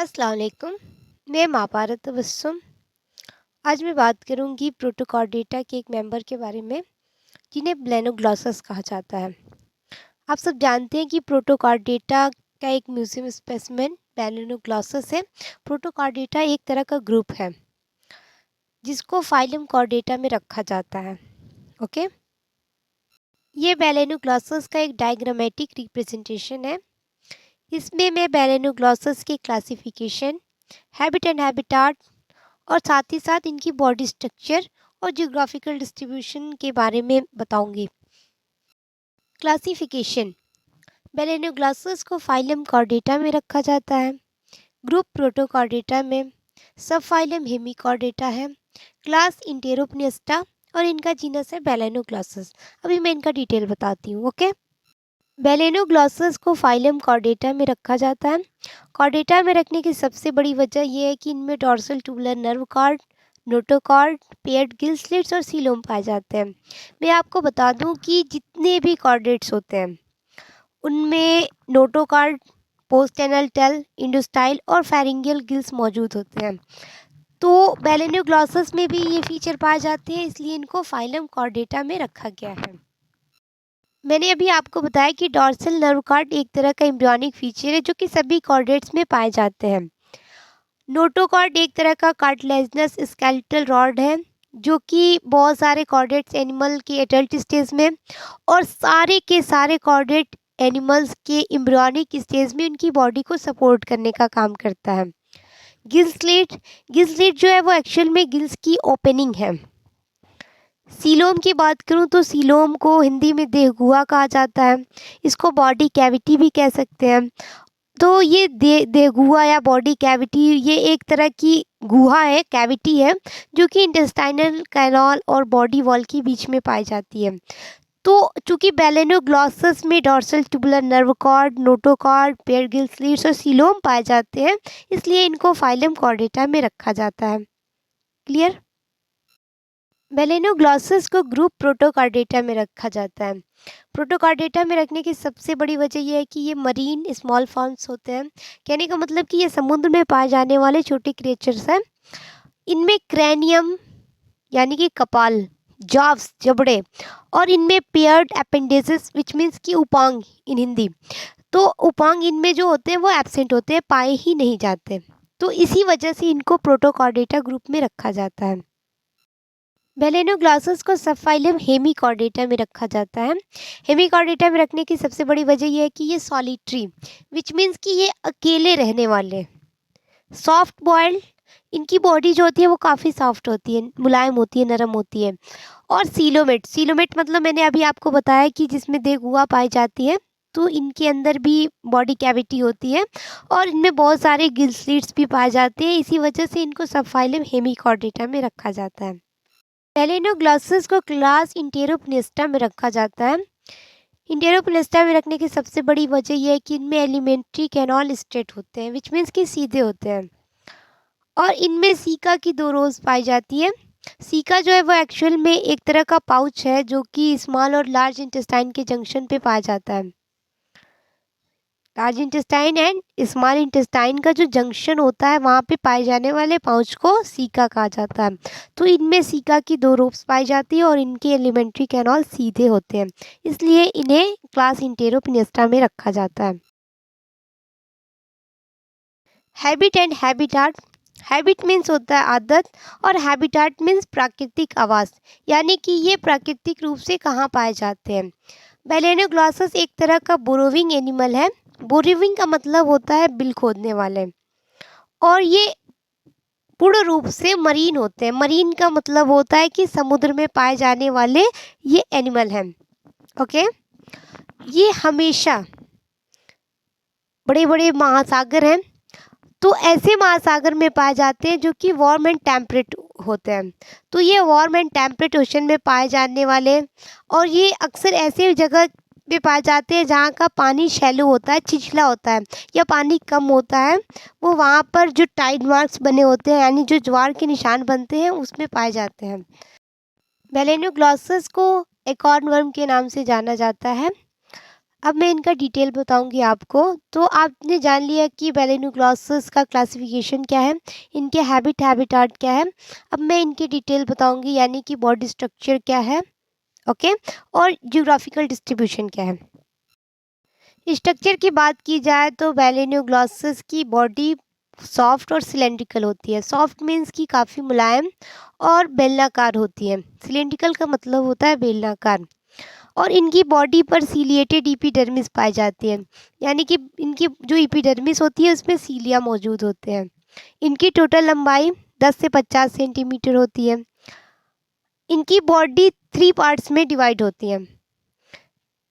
अस्सलाम वालेकुम। मैं मापारत तबस्सुम। आज मैं बात करूंगी प्रोटोकॉर्डेटा के एक मेंबर के बारे में जिन्हें ब्लेनोग्लॉसस कहा जाता है। आप सब जानते हैं कि प्रोटोकॉर्डेटा का एक म्यूजियम स्पेसिमेन ब्लेनोग्लॉसस है। प्रोटोकॉर्डेटा एक तरह का ग्रुप है जिसको फाइलम कॉर्डेटा में रखा जाता है। ओके, ये बेलेनोग्लॉसस का एक डायग्रामेटिक रिप्रेजेंटेशन है। इसमें मैं बेलेनोग्लॉसस की क्लासिफिकेशन, हैबिट एंड हैबिटाट और साथ ही साथ इनकी बॉडी स्ट्रक्चर और जियोग्राफिकल डिस्ट्रीब्यूशन के बारे में बताऊंगी। क्लासिफिकेशन, बेलेनोग्लॉसस को फाइलम कॉर्डेटा में रखा जाता है, ग्रुप प्रोटोकॉर्डेटा में, सब फाइलम हेमिकॉर्डेटा है, क्लास इंटेरोपनिस्टा और इनका जीनस है बेलेनोग्लॉसस। अभी मैं इनका डिटेल बताती हूँ। ओके, बेलेनोग्लॉसस को फाइलम कॉर्डेटा में रखा जाता है। कॉर्डेटा में रखने की सबसे बड़ी वजह यह है कि इनमें dorsal tubular nerve cord, notochord, paired gill slits और सीलोम पाए जाते हैं। मैं आपको बता दूं कि जितने भी कॉर्डेट्स होते हैं उनमें नोटोकॉर्ड, पोस्ट एनल टेल, इंडोस्टाइल और फेरिंगियल गिल्स मौजूद होते हैं। तो बेलेनोग्लॉसस में भी ये फीचर पाए जाते हैं, इसलिए इनको फाइलम कॉर्डेटा में रखा गया है। मैंने अभी आपको बताया कि डॉर्सल नर्व कॉर्ड एक तरह का एम्ब्रियोनिक फीचर है जो कि सभी कॉर्डेट्स में पाए जाते हैं। नोटोकॉर्ड एक तरह का कार्टिलेजिनस स्केलेटल रॉड है जो कि बहुत सारे कॉर्डेट्स एनिमल के एडल्ट स्टेज में और सारे के सारे कॉर्डेट एनिमल्स के एम्ब्रियोनिक स्टेज में उनकी बॉडी को सपोर्ट करने का काम करता है। गिल स्लिट जो है वो एक्चुअल में गिल्स की ओपनिंग है। सीलोम की बात करूं तो सीलोम को हिंदी में देहगुहा कहा जाता है। इसको बॉडी कैविटी भी कह सकते हैं। तो ये देहगुहा या बॉडी कैविटी ये एक तरह की गुहा है, कैविटी है जो कि इंटेस्टाइनल कैनाल और बॉडी वॉल के बीच में पाई जाती है। तो चूंकि बेलेनोग्लॉसस में dorsal tubular nerve cord, notochord, paired gill slits और सीलोम पाए जाते हैं, इसलिए इनको फाइलम कॉर्डेटा में रखा जाता है। क्लियर? बेलेनोग्लॉसस को ग्रुप प्रोटोकॉर्डेटा में रखा जाता है। प्रोटोकॉर्डेटा में रखने की सबसे बड़ी वजह यह है कि ये मरीन स्मॉल फॉर्म्स होते हैं। कहने का मतलब कि ये समुद्र में पाए जाने वाले छोटे क्रिएचर्स हैं। इनमें क्रैनियम यानी कि कपाल, जॉव्स जबड़े और इनमें पेयर्ड अपेंडेजेस विच मीन्स कि उपांग इन हिंदी, तो उपांग इनमें जो होते हैं वो एब्सेंट होते हैं, पाए ही नहीं जाते। तो इसी वजह से इनको प्रोटोकॉर्डेटा ग्रुप में रखा जाता है। बेलेनोग्लॉसस को सबफाइलम हेमिकॉर्डेटा में रखा जाता है। हेमिकॉर्डेटा में रखने की सबसे बड़ी वजह यह है कि ये सॉलिटरी विच मीन्स कि ये अकेले रहने वाले, सॉफ्ट बॉइल्ड, इनकी बॉडी जो होती है वो काफ़ी सॉफ्ट होती है, मुलायम होती है, नरम होती है। और सीलोमेट मतलब मैंने अभी आपको बताया कि जिसमें देहगुहा पाई जाती है, तो इनके अंदर भी बॉडी कैविटी होती है और इनमें बहुत सारे गिल स्लिट्स भी पाए जाते हैं। इसी वजह से इनको सबफाइलम हेमिकॉर्डेटा में रखा जाता है। बेलेनोग्लॉसस को क्लास इंटेरोपनिस्टा में रखा जाता है। इंटेरोपनिस्टा में रखने की सबसे बड़ी वजह यह है कि इनमें एलिमेंट्री कैनॉल स्ट्रेट होते हैं विच मीन्स कि सीधे होते हैं और इनमें सीका की 2 रोज पाई जाती है। सीका जो है वो एक्चुअल में एक तरह का पाउच है जो कि स्मॉल और लार्ज इंटेस्टाइन के जंक्शन पे पाया जाता है। Large intestine and small intestine का जो जंक्शन होता है वहाँ पे पाए जाने वाले पाउच को सीका कहा जाता है। तो इनमें सीका की 2 रोप्स पाई जाती है और इनके एलिमेंट्री कैनॉल सीधे होते हैं, इसलिए इन्हें क्लास इंटेरोपनिस्टा में रखा जाता है। Habit and habitat, habit means होता है आदत और हैबिटाट मीन्स प्राकृतिक आवास, यानी कि ये प्राकृतिक रूप से कहाँ पाए जाते हैं। बेलेनोग्लॉसस एक तरह का बोरोविंग एनिमल है। बोरोविंग का मतलब होता है बिल खोदने वाले और ये पूर्ण रूप से मरीन होते हैं। मरीन का मतलब होता है कि समुद्र में पाए जाने वाले ये एनिमल हैं। ओके, ये हमेशा बड़े बड़े महासागर हैं, तो ऐसे महासागर में पाए जाते हैं जो कि वार्म एंड टेम्परेट होते हैं। तो ये वार्म एंड टेम्परेट ओशन में पाए जाने वाले और ये अक्सर ऐसे जगह पे पाए जाते हैं जहाँ का पानी शैलो होता है, छिछला होता है या पानी कम होता है। वो वहाँ पर जो टाइड मार्क्स बने होते हैं यानी जो ज्वार के निशान बनते हैं उसमें पाए जाते हैं। बेलेनोग्लॉसस को एकॉर्न वर्म के नाम से जाना जाता है। अब मैं इनका डिटेल बताऊंगी आपको। तो आपने जान लिया कि बेलेनोग्लॉसस का क्लासिफिकेशन क्या है, इनके हैबिटाट क्या है। अब मैं इनकी डिटेल बताऊंगी, यानी कि बॉडी स्ट्रक्चर क्या है, ओके, और ज्योग्राफिकल डिस्ट्रीब्यूशन क्या है। स्ट्रक्चर की बात की जाए तो बेलेनोग्लॉसस की बॉडी सॉफ्ट और सिलेंड्रिकल होती है। सॉफ्ट मीन्स कि काफ़ी मुलायम और बेलनाकार होती है। सिलेंड्रिकल का मतलब होता है बेलनाकार। और इनकी बॉडी पर सीलिएटेड एपिडर्मिस पाई जाती है, यानी कि इनकी जो एपिडर्मिस होती है उसमें सीलिया मौजूद होते हैं। इनकी टोटल लंबाई 10 से 50 सेंटीमीटर होती है। इनकी बॉडी 3 पार्ट्स में डिवाइड होती है।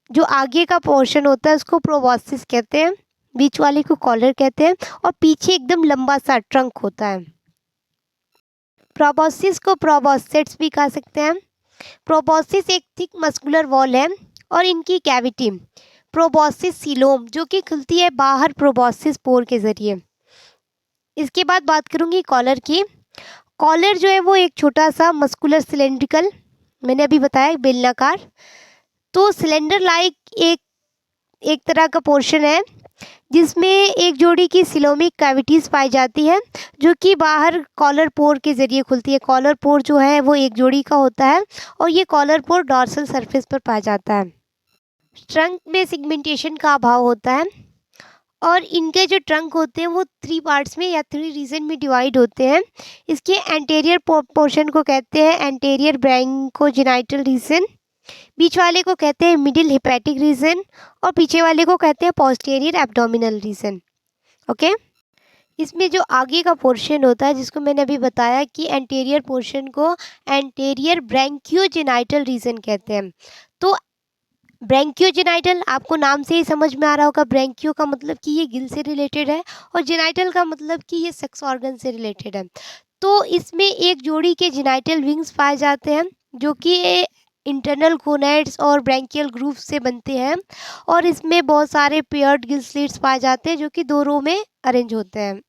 जो आगे का पोर्शन होता है उसको प्रोबॉस्सिस कहते हैं, बीच वाले को कॉलर कहते हैं, और पीछे एकदम लंबा सा ट्रंक होता है। प्रोबॉस्सिस को प्रोबॉस्सेट्स भी कह सकते हैं। प्रोबॉस्सिस एक थिक मस्कुलर वॉल है और इनकी कैविटी प्रोबॉस्सिस सीलोम जो कि खुलती है बाहर प्रोबॉस्सिस पोर के ज़रिए। इसके बाद बात करूँगी कॉलर की। कॉलर जो है वो एक छोटा सा मस्कुलर सिलेंड्रिकल, मैंने अभी बताया बेलनाकार, तो सिलेंडर लाइक एक तरह का पोर्शन है जिसमें एक जोड़ी की सिलोमिक कैविटीज़ पाई जाती है जो कि बाहर कॉलर पोर के ज़रिए खुलती है। कॉलर पोर जो है वो एक जोड़ी का होता है और ये कॉलर पोर डॉर्सल सरफेस पर पाया जाता है। ट्रंक में सिगमेंटेशन का अभाव होता है और इनके जो ट्रंक होते हैं वो 3 पार्ट्स में या 3 रीजन में डिवाइड होते हैं। इसके एंटेरियर पोर्शन को कहते हैं एंटेरियर ब्रैंकोजेनाइटल रीजन, बीच वाले को कहते हैं मिडिल हिपैटिक रीजन और पीछे वाले को कहते हैं पोस्टीरियर एब्डोमिनल रीजन, ओके। इसमें जो आगे का पोर्शन होता है जिसको मैंने अभी बताया कि एंटेरियर पोर्शन को एंटेरियर ब्रैंकियोजेनाइटल रीजन कहते हैं। तो ब्रैंकियोजेनाइटल आपको नाम से ही समझ में आ रहा होगा, ब्रैंकियो का मतलब कि ये गिल से रिलेटेड है और जेनाइटल का मतलब कि ये सेक्स ऑर्गन से रिलेटेड है। तो इसमें एक जोड़ी के जेनाइटल विंग्स पाए जाते हैं जो कि इंटरनल गोनैड्स और ब्रैंकियल ग्रूव से बनते हैं और इसमें बहुत सारे पेयर्ड गिल स्लिट्स पाए जाते हैं जो कि 2 रो में अरेंज होते हैं।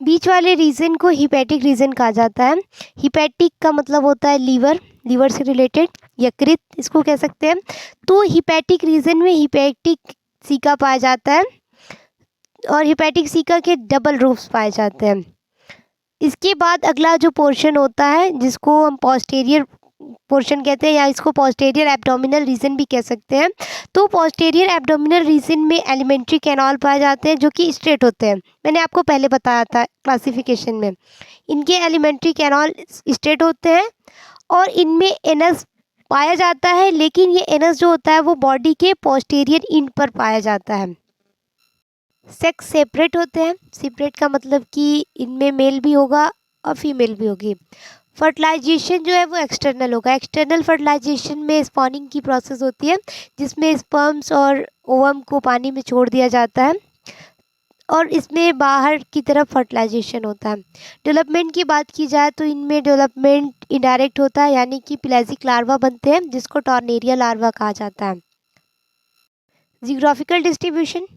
बीच वाले रीजन को हिपैटिक रीजन कहा जाता है। हिपैटिक का मतलब होता है लीवर, लीवर से रिलेटेड, यकृत इसको कह सकते हैं। तो हिपैटिक रीजन में हिपैटिक सीका पाया जाता है और हिपैटिक सीका के डबल रूफ्स पाए जाते हैं। इसके बाद अगला जो पोर्शन होता है जिसको हम पोस्टीरियर पोर्शन कहते हैं या इसको पोस्टीरियर एब्डोमिनल रीजन भी कह सकते हैं। तो पोस्टीरियर एब्डोमिनल रीजन में एलिमेंट्री कैनाल पाए जाते हैं जो कि स्ट्रेट होते हैं, मैंने आपको पहले बताया था क्लासिफिकेशन में। इनके एलिमेंट्री कैनाल स्ट्रेट होते हैं और इनमें एनस पाया जाता है, लेकिन ये एनस जो होता है वो बॉडी के पोस्टीरियर इंड पर पाया जाता है। सेक्स सेपरेट होते हैं। सेपरेट का मतलब कि इनमें मेल भी होगा और फीमेल भी होगी। फर्टिलाइजेशन जो है वो एक्सटर्नल होगा। एक्सटर्नल फर्टिलाइजेशन में स्पॉनिंग की प्रोसेस होती है जिसमें स्पर्म्स और ओवम को पानी में छोड़ दिया जाता है और इसमें बाहर की तरफ फर्टिलाइजेशन होता है। डेवलपमेंट की बात की जाए तो इनमें डेवलपमेंट इनडायरेक्ट होता है, यानी कि प्लेजिक लार्वा बनते हैं जिसको टॉर्नेरिया लार्वा कहा जाता है। जियोग्राफिकल डिस्ट्रीब्यूशन,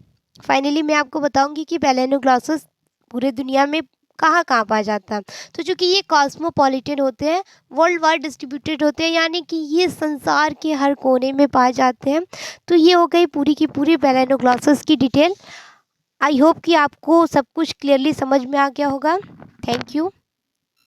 फाइनली मैं आपको बताऊंगी कि बेलेनोग्लॉसस पूरे दुनिया में कहाँ कहाँ पाया जाता है। तो चूँकि ये कॉस्मोपॉलिटन होते हैं, वर्ल्ड वाइड डिस्ट्रीब्यूटेड होते हैं, यानी कि ये संसार के हर कोने में पाए जाते हैं। तो ये हो गई पूरी की पूरी बेलेनोग्लॉसस की डिटेल। आई होप कि आपको सब कुछ क्लियरली समझ में आ गया होगा। Thank you.